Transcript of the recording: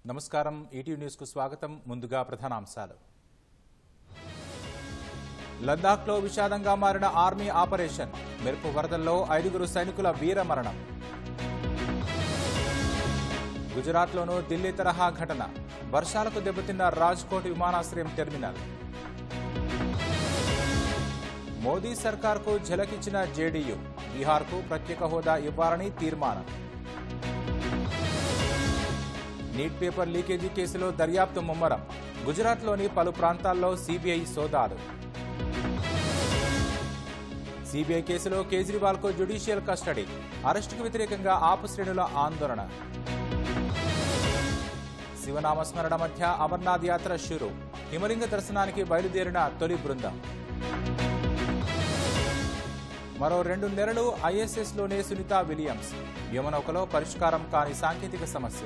నమస్కారం ETV news కు స్వాగతం ముందుగా ప్రధానాంశాలు లద్దాఖ్ లో విషాదంగా మారిన ఆర్మీ ఆపరేషన్ మెరుపు వరదల్లో 5 సైనికుల వీరమరణం గుజరాత్ లోనూ ఢిల్లీ తరహా ఘటన వర్షాలకు దెబ్బతిన్న రాజ్కోట్ విమానాశ్రయం టెర్మినల్ మోదీ సర్కార్కు ఝలకిచ్చిన జేడీయూ బీహార్కు ప్రత్యేక హోదా ఇవ్వాలని తీర్మానం నీట్ పేపర్ లీకేజీ కేసులో దర్యాప్తు ముమ్మరం గుజరాత్లోని పలు ప్రాంతాల్లో సీబీఐ సోదాలు సీబీఐ కేసులో కేజ్రీవాల్కు జ్యుడిషియల్ కస్టడీ అరెస్టుకు వ్యతిరేకంగా ఆపు శ్రేణుల ఆందోళన శివనామస్మరణ మధ్య అమర్నాథ్ యాత్ర షురు హిమలింగ దర్శనానికి బయలుదేరిన తొలి బృందం మరో 2 నెలలు ఐఎస్ఎస్లోనే సునీతా విలియమ్స్ వ్యోమనౌకలో పరిష్కారం కాని సాంకేతిక సమస్య